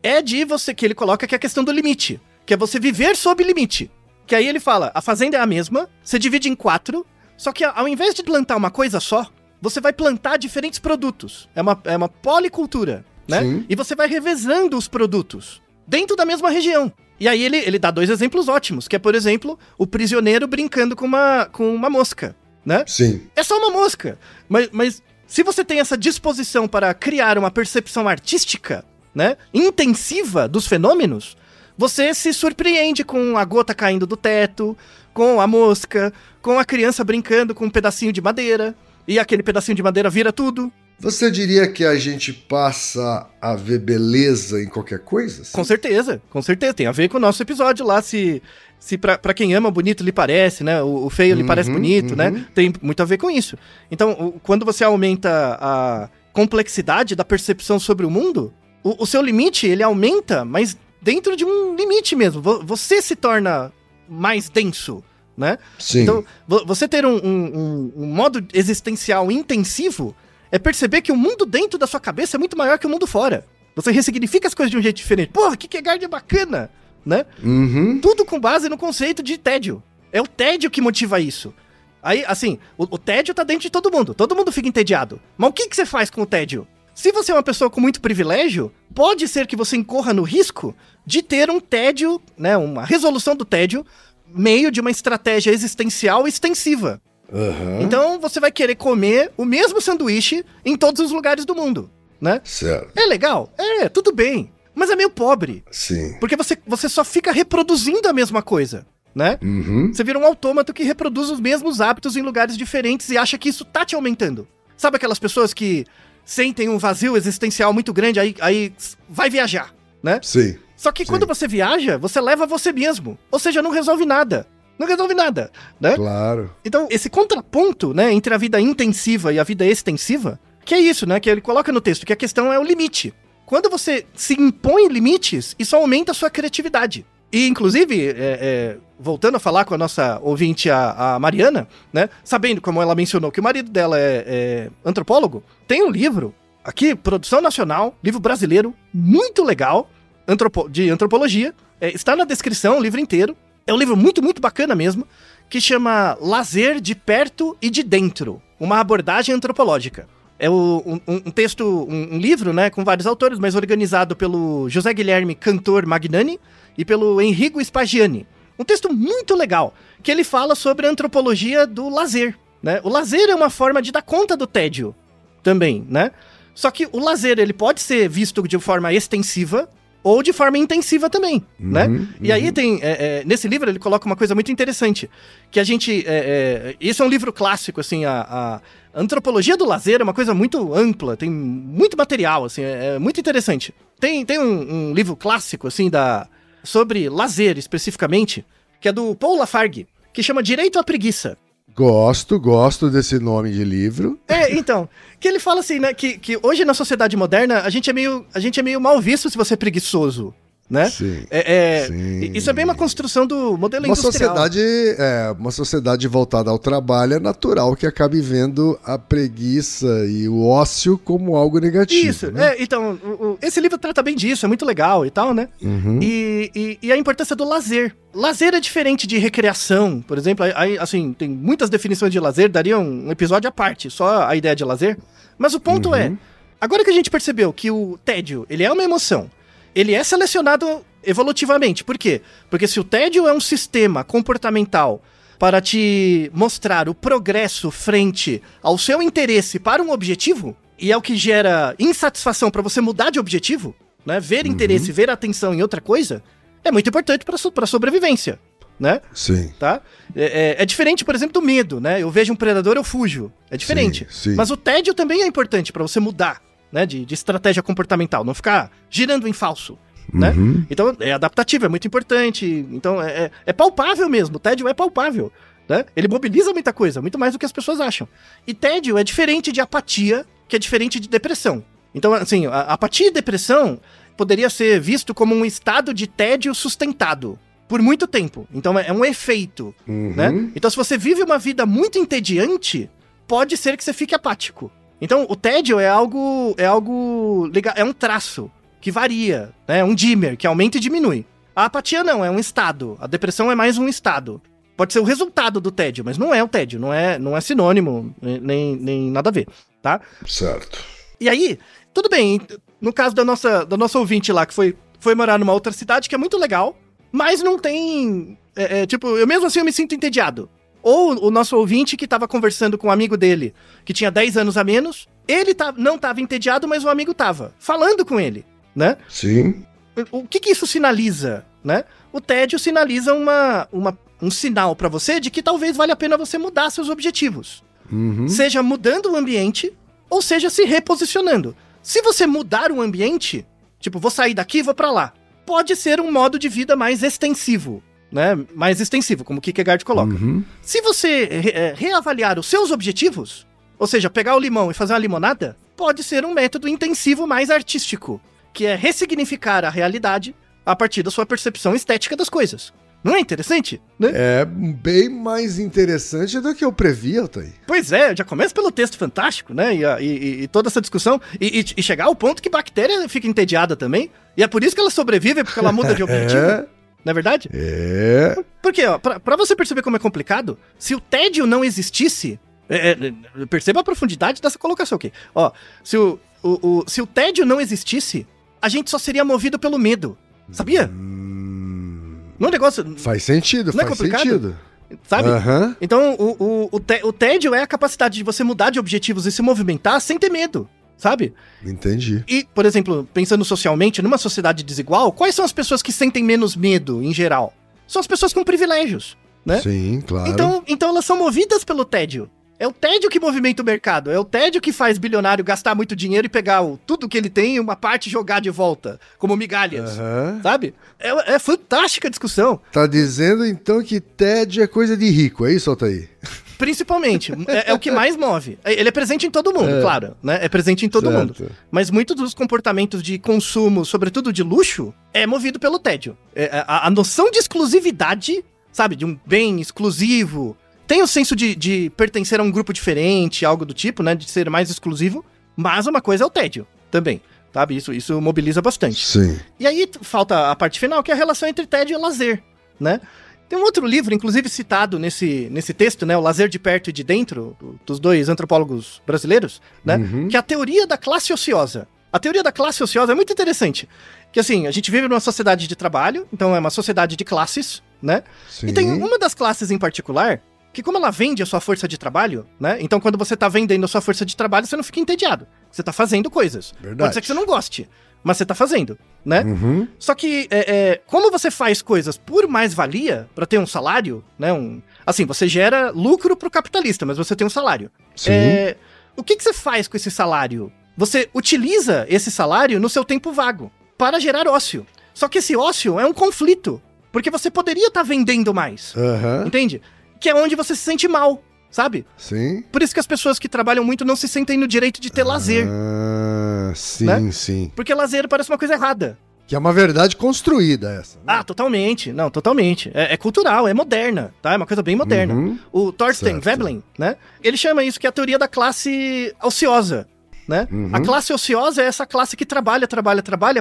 é de você, que ele coloca que é a questão do limite, que é você viver sob limite. Que aí ele fala, a fazenda é a mesma, você divide em 4, só que ao invés de plantar uma coisa só, você vai plantar diferentes produtos. É uma policultura, né? Sim. E você vai revezando os produtos dentro da mesma região. E aí ele dá 2 exemplos ótimos, que é, por exemplo, o prisioneiro brincando com uma mosca, né? Sim. É só uma mosca. Mas se você tem essa disposição para criar uma percepção artística, né, intensiva dos fenômenos, você se surpreende com a gota caindo do teto, com a mosca, com a criança brincando com um pedacinho de madeira, e aquele pedacinho de madeira vira tudo. Você diria que a gente passa a ver beleza em qualquer coisa? Assim? Com certeza. Tem a ver com o nosso episódio lá, se pra quem ama, bonito lhe parece, né? O feio lhe parece bonito, né? Tem muito a ver com isso. Então, quando você aumenta a complexidade da percepção sobre o mundo, o seu limite, ele aumenta, mas dentro de um limite mesmo. Você se torna mais denso, né? Sim. Então, você ter um modo existencial intensivo é perceber que o mundo dentro da sua cabeça é muito maior que o mundo fora. Você ressignifica as coisas de um jeito diferente. Porra, que Kierkegaard é bacana, né? Tudo com base no conceito de tédio. É o tédio que motiva isso. Aí, assim, o tédio tá dentro de todo mundo fica entediado. Mas o que você faz com o tédio? Se você é uma pessoa com muito privilégio, pode ser que você incorra no risco de ter um tédio, né, uma resolução do tédio, meio de uma estratégia existencial extensiva. Então você vai querer comer o mesmo sanduíche em todos os lugares do mundo, né? Certo. É legal? É, tudo bem. Mas é meio pobre. Sim. Porque você só fica reproduzindo a mesma coisa, né? Você vira um autômato que reproduz os mesmos hábitos em lugares diferentes e acha que isso tá te aumentando. Sabe aquelas pessoas que sentem um vazio existencial muito grande, aí vai viajar, né? Sim. Só que quando você viaja, você leva você mesmo. Ou seja, não resolve nada. Não resolve nada, né? Claro. Então, esse contraponto, né, entre a vida intensiva e a vida extensiva, que é isso, né, que ele coloca no texto, que a questão é o limite. Quando você se impõe limites, isso aumenta a sua criatividade. E, inclusive, voltando a falar com a nossa ouvinte, a Mariana, né, sabendo, como ela mencionou, que o marido dela é antropólogo, tem um livro, aqui, produção nacional, livro brasileiro, muito legal, de antropologia, está na descrição, o livro inteiro. É um livro muito, muito bacana mesmo, que chama Lazer de Perto e de Dentro, uma abordagem antropológica. É um texto, um livro, né, com vários autores, mas organizado pelo José Guilherme Cantor Magnani e pelo Enrico Spagiani. Um texto muito legal, que ele fala sobre a antropologia do lazer, né? O lazer é uma forma de dar conta do tédio também, né? Só que o lazer, ele pode ser visto de forma extensiva, ou de forma intensiva também, né? E aí tem, nesse livro ele coloca uma coisa muito interessante, que a gente, isso é um livro clássico, assim, a antropologia do lazer é uma coisa muito ampla, tem muito material, assim, é muito interessante. Tem um livro clássico, assim, sobre lazer, especificamente, que é do Paul Lafargue, que chama Direito à Preguiça. Gosto desse nome de livro. Então, que ele fala assim, né, que hoje na sociedade moderna a gente é meio mal visto se você é preguiçoso, né? Sim, sim. Isso é bem uma construção do modelo industrial. Uma sociedade voltada ao trabalho é natural que acabe vendo a preguiça e o ócio como algo negativo. Isso, né? Então, esse livro trata bem disso, é muito legal e tal, né? E a importância do lazer. Lazer é diferente de recreação, por exemplo, aí, assim, tem muitas definições de lazer, daria um episódio à parte, só a ideia de lazer. Mas o ponto agora que a gente percebeu que o tédio, ele é uma emoção, ele é selecionado evolutivamente. Por quê? Porque se o tédio é um sistema comportamental para te mostrar o progresso frente ao seu interesse para um objetivo, e é o que gera insatisfação para você mudar de objetivo, né? Ver interesse, ver atenção em outra coisa, é muito importante para a sobrevivência, né? Sim. Tá? É diferente, por exemplo, do medo, né? Eu vejo um predador, eu fujo. É diferente. Sim. Mas o tédio também é importante para você mudar, né, de estratégia comportamental, não ficar girando em falso, né? Então, é adaptativo, é muito importante. Então, é palpável mesmo, o tédio é palpável, né? Ele mobiliza muita coisa, muito mais do que as pessoas acham. E tédio é diferente de apatia, que é diferente de depressão. Então, assim, a apatia e depressão poderia ser visto como um estado de tédio sustentado por muito tempo. Então, é um efeito, né? Então, se você vive uma vida muito entediante, pode ser que você fique apático. Então, o tédio é algo legal, é um traço que varia, né? É um dimmer, que aumenta e diminui. A apatia não, é um estado. A depressão é mais um estado. Pode ser o resultado do tédio, mas não é o tédio, não é sinônimo, nem nada a ver, tá? Certo. E aí, tudo bem, no caso da nossa ouvinte lá, que foi morar numa outra cidade, que é muito legal, mas não tem, tipo, eu mesmo assim eu me sinto entediado. Ou o nosso ouvinte que tava conversando com um amigo dele, que tinha 10 anos a menos, ele não tava entediado, mas o amigo tava, falando com ele, né? Sim. O que isso sinaliza, né? O tédio sinaliza um sinal pra você de que talvez valha a pena você mudar seus objetivos. Uhum. Seja mudando o ambiente, ou seja se reposicionando. Se você mudar o ambiente, tipo, vou sair daqui e vou pra lá, pode ser um modo de vida mais extensivo, né? Mais extensivo, como o Kierkegaard coloca. Uhum. Se você reavaliar os seus objetivos, ou seja, pegar o limão e fazer uma limonada, pode ser um método intensivo mais artístico, que é ressignificar a realidade a partir da sua percepção estética das coisas. Não é interessante? Né? É bem mais interessante do que eu previa, Altair. Pois é, já começa pelo texto fantástico, né? E toda essa discussão. E chegar ao ponto que bactéria fica entediada também. E é por isso que ela sobrevive, porque ela muda de objetivo. Não é verdade? É. Porque, ó, pra você perceber como é complicado, se o tédio não existisse... perceba a profundidade dessa colocação aqui. Ó, se o tédio não existisse, a gente só seria movido pelo medo. Sabia? Não é um negócio... Faz sentido, não faz é complicado? sentido. Sabe? Uhum. Então, o tédio é a capacidade de você mudar de objetivos e se movimentar sem ter medo, sabe? Entendi. E, por exemplo, pensando socialmente, numa sociedade desigual, quais são as pessoas que sentem menos medo, em geral? São as pessoas com privilégios, né? Sim, claro. Então elas são movidas pelo tédio. É o tédio que movimenta o mercado, é o tédio que faz bilionário gastar muito dinheiro e pegar tudo que ele tem e uma parte jogar de volta, como migalhas, sabe? É fantástica a discussão. Tá dizendo então que tédio é coisa de rico, é isso, Altair? Principalmente, é o que mais move. Ele é presente em todo mundo, claro, né? É presente em todo mundo. Mas muitos dos comportamentos de consumo, sobretudo de luxo, é movido pelo tédio. A noção de exclusividade, sabe? De um bem exclusivo... Tem o senso de pertencer a um grupo diferente, algo do tipo, né? De ser mais exclusivo. Mas uma coisa é o tédio também, sabe? Isso mobiliza bastante. Sim. E aí falta a parte final, que é a relação entre tédio e lazer, né? Tem um outro livro, inclusive citado nesse texto, né? O Lazer de Perto e de Dentro, dos dois antropólogos brasileiros, né? Que é a teoria da classe ociosa. A teoria da classe ociosa é muito interessante. Que assim, a gente vive numa sociedade de trabalho, então é uma sociedade de classes, né? Sim. E tem uma das classes em particular... que como ela vende a sua força de trabalho, né? Então quando você tá vendendo a sua força de trabalho, você não fica entediado. Você tá fazendo coisas. Verdade. Pode ser que você não goste, mas você tá fazendo, né? Só que, como você faz coisas por mais-valia, pra ter um salário, né? Assim, você gera lucro pro capitalista, mas você tem um salário. Sim. O que você faz com esse salário? Você utiliza esse salário no seu tempo vago, para gerar ócio. Só que esse ócio é um conflito, porque você poderia estar vendendo mais, entende? Que é onde você se sente mal, sabe? Sim. Por isso que as pessoas que trabalham muito não se sentem no direito de ter lazer. Sim, né? sim. Porque lazer parece uma coisa errada. Que é uma verdade construída essa. Né? Totalmente. Não, totalmente. É cultural, é moderna, tá? É uma coisa bem moderna. O Thorstein Veblen, né? Ele chama isso que é a teoria da classe ociosa, né? A classe ociosa é essa classe que trabalha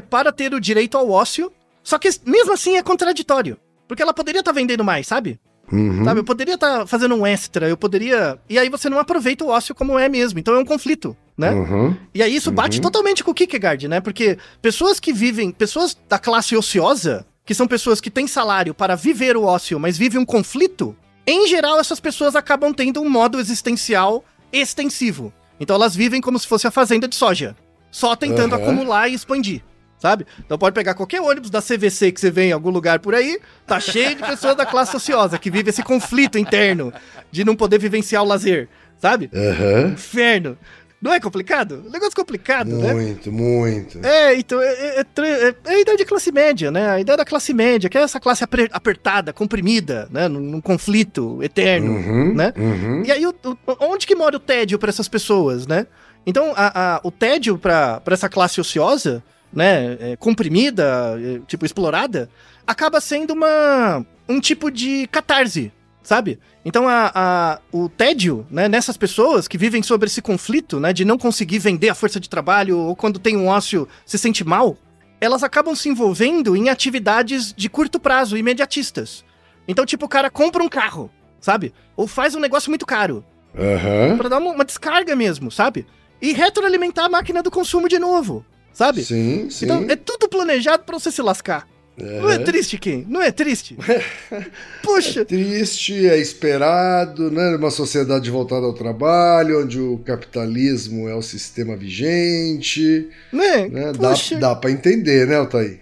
para ter o direito ao ócio, só que mesmo assim é contraditório. Porque ela poderia estar vendendo mais, sabe? Sabe? Eu poderia estar fazendo um extra, eu poderia... E aí você não aproveita o ócio como é mesmo. Então é um conflito, né? E aí isso bate totalmente com o Kierkegaard, né? Porque pessoas da classe ociosa, que são pessoas que têm salário para viver o ócio, mas vivem um conflito, em geral essas pessoas acabam tendo um modo existencial extensivo. Então elas vivem como se fosse a fazenda de soja, só tentando acumular e expandir. Sabe? Então pode pegar qualquer ônibus da CVC que você vê em algum lugar por aí, tá cheio de pessoas da classe ociosa, que vive esse conflito interno de não poder vivenciar o lazer, sabe? Inferno. Não é complicado? Negócio complicado, né? Muito. Então, é a ideia de classe média, né? A ideia da classe média, que é essa classe apertada, comprimida, né? Num conflito eterno, né? E aí, onde que mora o tédio para essas pessoas, né? Então, o tédio para essa classe ociosa, né, comprimida, tipo, explorada, acaba sendo um tipo de catarse, sabe? Então o tédio, né, nessas pessoas que vivem sobre esse conflito, né, de não conseguir vender a força de trabalho, ou quando tem um ócio se sente mal, elas acabam se envolvendo em atividades de curto prazo, imediatistas. Então, tipo, o cara compra um carro, sabe? Ou faz um negócio muito caro. Pra dar uma descarga mesmo, sabe? E retroalimentar a máquina do consumo de novo, sabe? Sim. Então, é tudo planejado pra você se lascar. Não é triste, Ken? Não é triste? Puxa! É triste, é esperado, né? Uma sociedade voltada ao trabalho, onde o capitalismo é o sistema vigente. Né? Dá pra entender, né, Altair?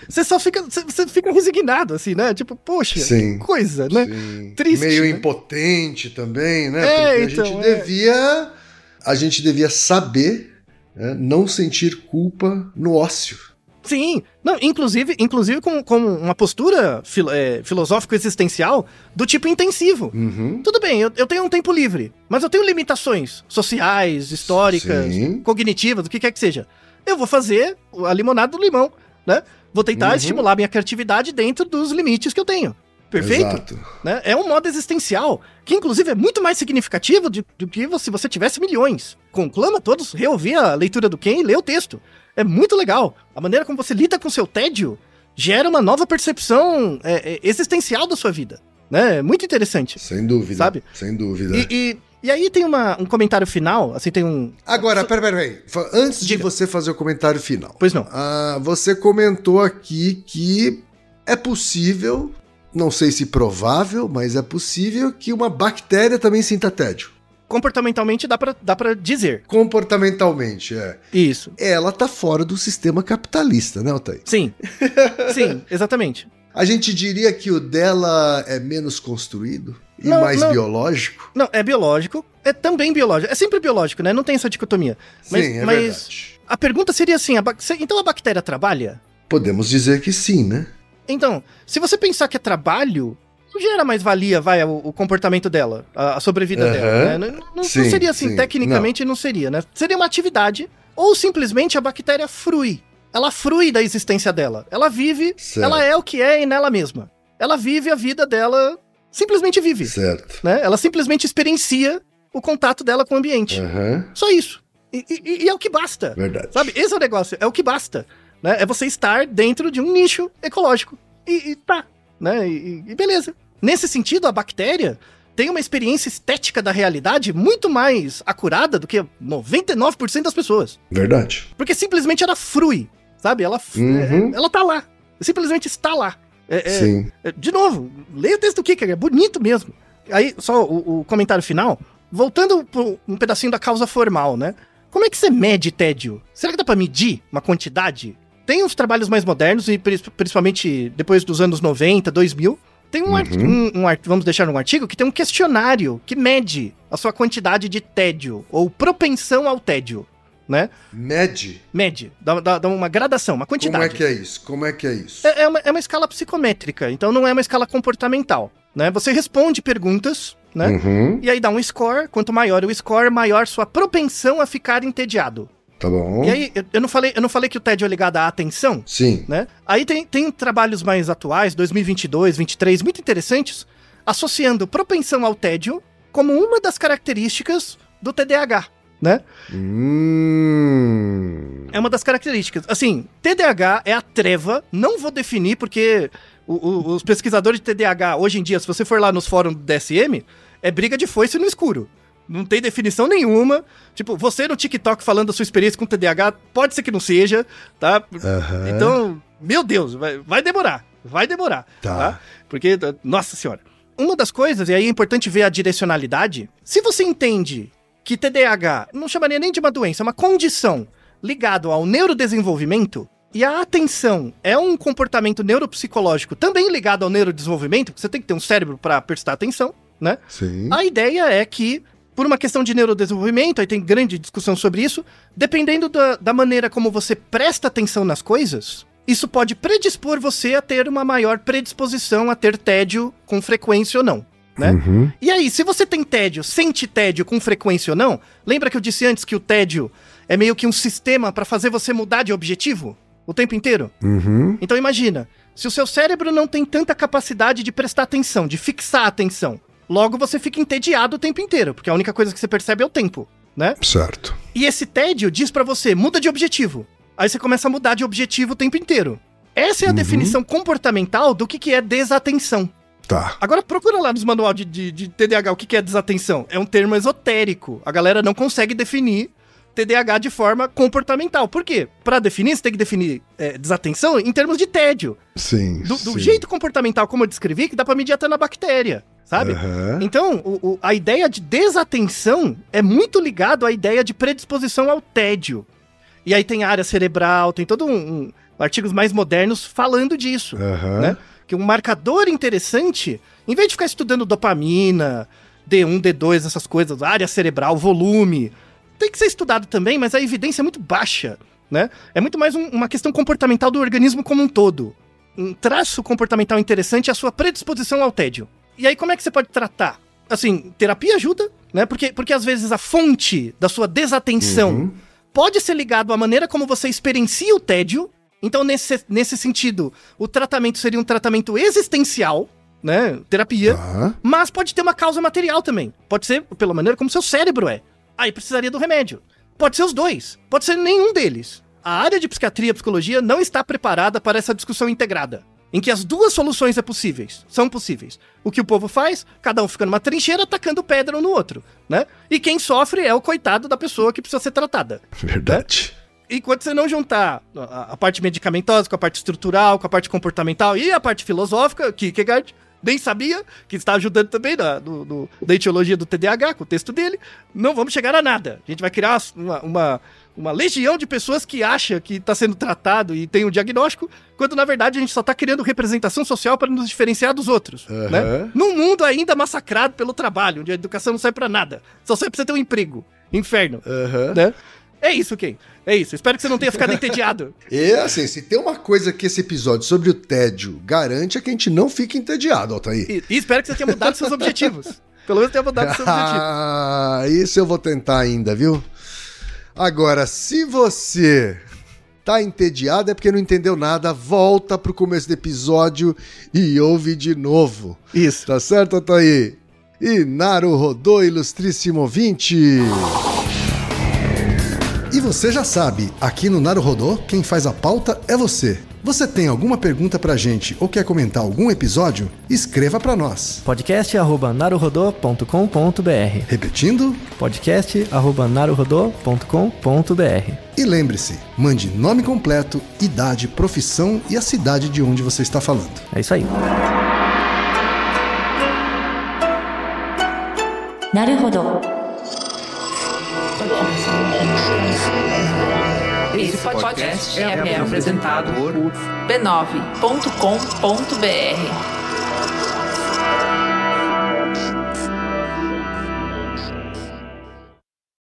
Você só fica. Você fica resignado, assim, né? Tipo, poxa, que coisa, né? Sim. Triste. Meio né? impotente também, né? Porque a gente devia saber, né, não sentir culpa no ócio. Sim, não, inclusive com uma postura filosófico-existencial do tipo intensivo. Tudo bem, eu tenho um tempo livre, mas eu tenho limitações sociais, históricas, cognitivas, o que quer que seja. Eu vou fazer a limonada do limão, né? Vou tentar estimular minha criatividade dentro dos limites que eu tenho. Perfeito? Exato. Né? É um modo existencial, que inclusive é muito mais significativo do que se você tivesse milhões. Conclama todos reouvir a leitura do Ken e ler o texto. É muito legal. A maneira como você lida com seu tédio gera uma nova percepção existencial da sua vida. Né? É muito interessante. Sem dúvida. Sabe? Sem dúvida. E aí tem um comentário final, assim, tem um... Agora, peraí. Antes de você fazer o comentário final. Pois não. Você comentou aqui que é possível, não sei se provável, mas é possível que uma bactéria também sinta tédio. Comportamentalmente dá pra dizer. Comportamentalmente, é. Isso. Ela tá fora do sistema capitalista, né, Altair? Sim. Sim, exatamente. A gente diria que o dela é menos construído e mais biológico? Não, é biológico. É também biológico. É sempre biológico, né? Não tem essa dicotomia. Mas, sim, é verdade. A pergunta seria assim, então a bactéria trabalha? Podemos dizer que sim, né? Então, se você pensar que é trabalho... não gera mais valia, o comportamento dela, a sobrevida dela, né? Não seria assim, tecnicamente não seria, né? Seria uma atividade, ou simplesmente a bactéria frui. Ela frui da existência dela. Ela vive, ela é o que é e nela mesma. Ela vive a vida dela, simplesmente vive. Certo. Né? Ela simplesmente experiencia o contato dela com o ambiente. Só isso. E é o que basta. Verdade. Sabe? Esse é o negócio, é o que basta. Né? É você estar dentro de um nicho ecológico. E tá. Né? E beleza. Nesse sentido, a bactéria tem uma experiência estética da realidade muito mais acurada do que 99% das pessoas. Verdade. Porque simplesmente ela frui, sabe? Ela tá lá. Simplesmente está lá. Sim. De novo, leia o texto do Kierkegaard, é bonito mesmo. Aí, só o comentário final, voltando para um pedacinho da causa formal, né? Como é que você mede tédio? Será que dá pra medir uma quantidade? Tem uns trabalhos mais modernos, e principalmente depois dos anos 90, 2000, tem vamos deixar um artigo que tem um questionário que mede a sua quantidade de tédio, ou propensão ao tédio, né? Mede? Mede, dá uma gradação, uma quantidade. Como é que é isso? É uma escala psicométrica, então não é uma escala comportamental, né? Você responde perguntas, né? E aí dá um score, quanto maior o score, maior sua propensão a ficar entediado. Tá bom. E aí, eu não falei que o tédio é ligado à atenção? Sim. Né? Aí tem trabalhos mais atuais, 2022, 2023, muito interessantes, associando propensão ao tédio como uma das características do TDAH, né? É uma das características. Assim, TDAH é a treva, não vou definir porque os pesquisadores de TDAH, hoje em dia, se você for lá nos fóruns do DSM, é briga de foice no escuro. Não tem definição nenhuma. Tipo, você no TikTok falando da sua experiência com TDAH, pode ser que não seja, tá? Então, meu Deus, vai demorar. Vai demorar, tá? Porque, nossa senhora. Uma das coisas, e aí é importante ver a direcionalidade, se você entende que TDAH, não chamaria nem de uma doença, é uma condição ligado ao neurodesenvolvimento, e a atenção é um comportamento neuropsicológico também ligado ao neurodesenvolvimento, você tem que ter um cérebro para prestar atenção, né? Sim. A ideia é que, por uma questão de neurodesenvolvimento, aí tem grande discussão sobre isso, dependendo da maneira como você presta atenção nas coisas, isso pode predispor você a ter uma maior predisposição a ter tédio com frequência ou não, né? E aí, se você tem tédio, sente tédio com frequência ou não, lembra que eu disse antes que o tédio é meio que um sistema para fazer você mudar de objetivo o tempo inteiro? Então imagina, se o seu cérebro não tem tanta capacidade de prestar atenção, de fixar a atenção, logo você fica entediado o tempo inteiro, porque a única coisa que você percebe é o tempo, né? Certo. E esse tédio diz pra você, muda de objetivo. Aí você começa a mudar de objetivo o tempo inteiro. Essa é a definição comportamental do que é desatenção. Tá. Agora procura lá nos manual de TDAH o que é desatenção. É um termo esotérico. A galera não consegue definir TDAH de forma comportamental. Por quê? Pra definir, você tem que definir desatenção em termos de tédio. Sim, Do jeito comportamental, como eu descrevi, que dá pra medir até na bactéria, sabe? Então, a ideia de desatenção é muito ligado à ideia de predisposição ao tédio. E aí tem área cerebral, tem todo artigos mais modernos falando disso, né? Que um marcador interessante, em vez de ficar estudando dopamina, D1, D2, essas coisas, área cerebral, volume, tem que ser estudado também, mas a evidência é muito baixa, né? É muito mais uma questão comportamental do organismo como um todo. Um traço comportamental interessante é a sua predisposição ao tédio. E aí como é que você pode tratar? Assim, terapia ajuda, né? Porque às vezes a fonte da sua desatenção pode ser ligado à maneira como você experiencia o tédio. Então, nesse sentido, o tratamento seria um tratamento existencial, né? Terapia. Mas pode ter uma causa material também. Pode ser pela maneira como seu cérebro é. Aí precisaria do remédio. Pode ser os dois. Pode ser nenhum deles. A área de psiquiatria e psicologia não está preparada para essa discussão integrada, em que as duas soluções são possíveis. O que o povo faz? Cada um fica numa trincheira atacando pedra um no outro, né? E quem sofre é o coitado da pessoa que precisa ser tratada. Verdade. Né? Enquanto você não juntar a parte medicamentosa com a parte estrutural, com a parte comportamental e a parte filosófica, Kierkegaard nem sabia, que está ajudando também da etiologia do TDAH, com o texto dele, não vamos chegar a nada. A gente vai criar uma legião de pessoas que acha que está sendo tratado e tem um diagnóstico, quando na verdade a gente só está criando representação social para nos diferenciar dos outros. Né? Num mundo ainda massacrado pelo trabalho, onde a educação não serve para nada, só serve para você ter um emprego. Inferno. Né? É isso, Ken. É isso. Espero que você não tenha ficado entediado. E assim, se tem uma coisa que esse episódio sobre o tédio garante é que a gente não fique entediado, Altair. E espero que você tenha mudado seus objetivos. Pelo menos tenha mudado seus objetivos. Ah, isso eu vou tentar ainda, viu? Agora, se você tá entediado é porque não entendeu nada, volta pro começo do episódio e ouve de novo. Isso. Tá certo, Altair? E Naruhodô, ilustríssimo ouvinte. E você já sabe, aqui no Naruhodô, quem faz a pauta é você. Você tem alguma pergunta pra gente ou quer comentar algum episódio? Escreva pra nós. podcast@naruhodô.com.br. Repetindo? podcast@naruhodô.com.br. E lembre-se, mande nome completo, idade, profissão e a cidade de onde você está falando. É isso aí. Naruhodô. Esse podcast é apresentado por b9.com.br.